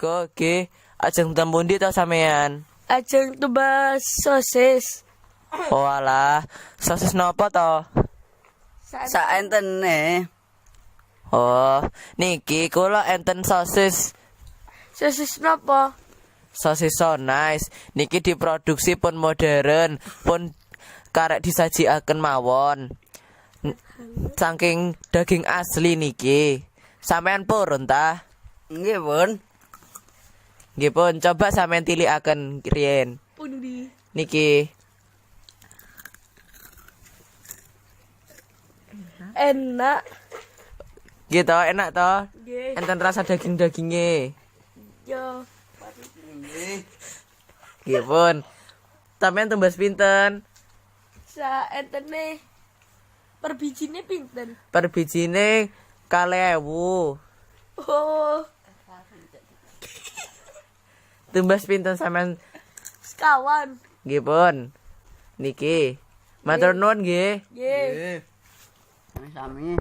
Go, ge. Ajeng tempundi to sampean? Ajeng tebas sosis. Oh alah, sosis nopo to? Saentene. Oh, niki kula enten sosis. Sosis napa? Sosis so nice. Niki diproduksi pun modern, pun karek disajikaken mawon. Saking daging asli niki. Sampean purun ta? Nggih, Pun. Nggih pun, coba sampean tilikaken riyen. Pundi? Niki. Enak. Gitu, enak toh? Nggih. Enten rasa daging-dagingnya. Yo. Nggih. Nggih pun. Sampean tumbas pinten? Saentene per bijine pinten? Per bijine 2.000. Oh, Tumbas pinten sampean? sekawan. Nggih pun. Niki. Matur nuwun nggih. Nggih. Nggih. Sami-sami.